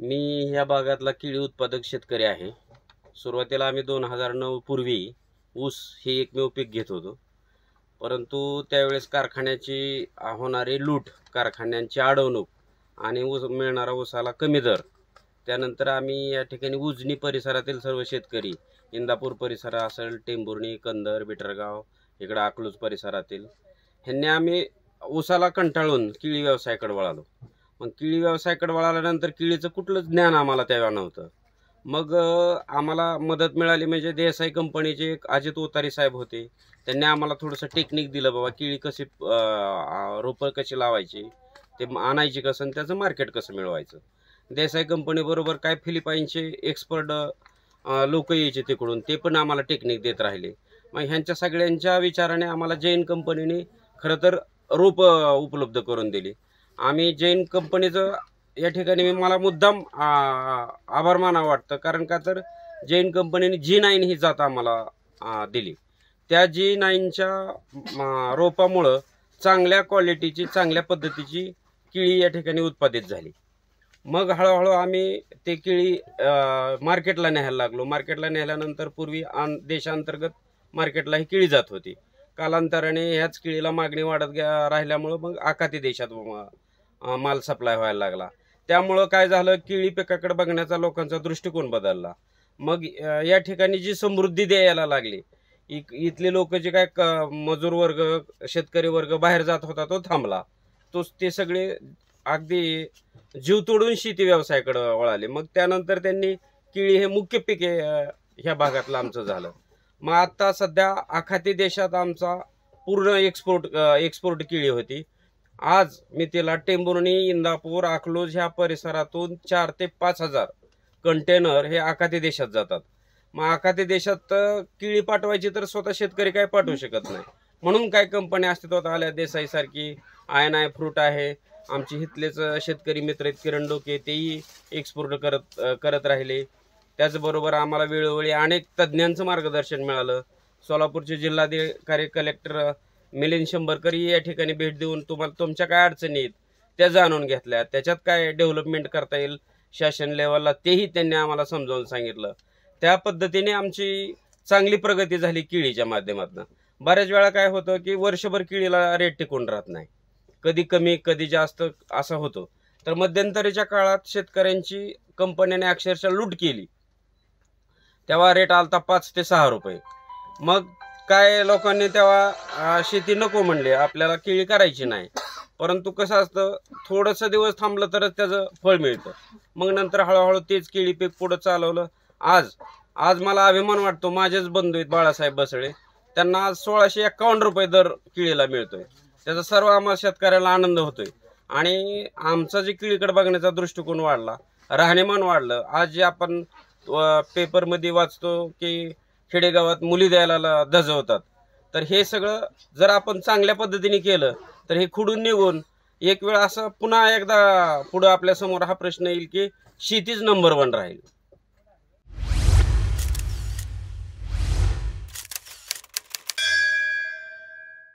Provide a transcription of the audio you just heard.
मी ह्या भागातला केळी उत्पादक शेतकरी आहे। सुरुवातीला आम्ही 2009 पूर्वी ऊस हे एकमेव पीक घेत होतो, परंतु त्यावेळेस कारखान्याची होणारी लूट, कारखान्यांची अडवणूक आणि मिळणारा ऊसाला कमी दर, त्यानंतर आम्ही या ठिकाणी उजनी परिसरातील सर्व शेतकरी, इंदापूर परिसर असेल, टेंभुर्णी, कंदर, बिटरगाव, इकडे अकलूज परिसरातील, ह्यांनी आम्ही ऊसाला कंटाळून केळी व्यवसायाकडे वळालो। मग केळी व्यवसायाकडे वळाल्यानंतर केळीचं कुठलंच ज्ञान आम्हाला तेव्हा नव्हतं। मग आम्हाला मदत मिळाली म्हणजे देसाई कंपनीचे अजित ओतारी साहेब होते, त्यांनी आम्हाला थोडंसं टेक्निक दिलं, बाबा केळी कशी रोपं कशी लावायची, ते आणायची कसं आणि त्याचं मार्केट कसं मिळवायचं। देसाई कंपनीबरोबर काय फिलिपाईनचे एक्सपर्ट लोक यायचे तिकडून, ते पण आम्हाला टेक्निक देत राहिले। मग ह्यांच्या सगळ्यांच्या विचाराने आम्हाला जैन कंपनीने खरं तर रोप उपलब्ध करून दिली। आम्ही जैन कंपनीचं या ठिकाणी मला मुद्दाम आभार मानावं वाटतं, कारण का तर जैन कंपनीने G9 ही जात आम्हाला दिली। त्या G9च्या रोपामुळं चांगल्या क्वालिटीची, चांगल्या पद्धतीची केळी या ठिकाणी उत्पादित झाली। मग हळूहळू आम्ही ते केळी मार्केटला न्यायला लागलो। मार्केटला नेल्यानंतर पूर्वी देशांतर्गत मार्केटला ही केळी जात होती, कालांतराने ह्याच केळीला मागणी वाढत राहिल्यामुळं मग आखाती देशात माल सप्लाय व्हायला लागला। त्यामुळं काय झालं, केळी पिकाकडे बघण्याचा लोकांचा दृष्टिकोन बदलला। मग या ठिकाणी जी समृद्धी द्यायला लागली, इथले लोक जे काय मजूर वर्ग, शेतकरी वर्ग बाहेर जात होता तो थांबला, ते सगळे अगदी जीव तोडून शेती व्यवसायाकडे वळाले। मग त्यानंतर त्यांनी केळी हे मुख्य पीक ह्या भागातलं आमचं झालं। मग आता सध्या आखाती देशात आमचा पूर्ण एक्सपोर्ट केळी होती। आज मी तिला टेंभुर्णी, इंदापूर, अकलूज ह्या परिसरातून 4 ते 5 हजार कंटेनर हे आखाती देशात जातात। मग आखाती देशात केळी पाठवायची तर स्वतः शेतकरी काय पाठवू शकत नाही, म्हणून काय कंपन्या अस्तित्वात आल्या, देसाई सारखी, INI फ्रूट आहे, आमचे इथलेच शेतकरी मित्र आहेत किरण डोके, तेही एक्सपोर्ट करत राहिले। त्याचबरोबर आम्हाला वेळोवेळी अनेक तज्ज्ञांचं मार्गदर्शन मिळालं। सोलापूरचे जिल्हाधिकारी कलेक्टर मिलिंद शंभरकर या ठिकाणी भेट देऊन तुम्हाला तुमच्या काय अडचणी आहेत त्या जाणून घेतल्या, त्याच्यात काय डेव्हलपमेंट करता येईल शासन लेवलला तेही त्यांनी आम्हाला समजावून सांगितलं। त्या पद्धतीने आमची चांगली प्रगती झाली केळीच्या माध्यमातून। बऱ्याच वेळा काय होतं की वर्षभर केळीला रेट टिकून राहत नाही, कधी कमी कधी जास्त असं होतं। तर मध्यंतरीच्या काळात शेतकऱ्यांची कंपन्याने अक्षरशः लूट केली, तेव्हा रेट आलता 5 ते 6 रुपये। मग काय लोकांनी तेव्हा शेती नको म्हणले, आपल्याला केळी करायची नाही, परंतु कसं असतं, थोडंसं दिवस थांबलं तरच त्याचं फळ मिळतं। मग नंतर हळूहळू तेच केळी पीक पुढं चालवलं। आज मला अभिमान वाटतो, माझेच बंधू आहेत बाळासाहेब बसळे, त्यांना आज 1651 रुपये दर केळीला मिळतोय। त्याचा सर्व आम्हाला शेतकऱ्याला आनंद होतोय आणि आमचा जे केळीकडे बघण्याचा दृष्टिकोन वाढला, राहणीमान वाढलं। आज जे आपण पेपरमध्ये वाचतो की खेडेगावात मुली द्यायला दजवतात, तर हे सगळं जर आपण चांगल्या पद्धतीने केलं तर हे खुडून निघून एक वेळ असं पुन्हा एकदा पुढं आपल्या समोर हा प्रश्न येईल की शेतीच नंबर 1 राहील।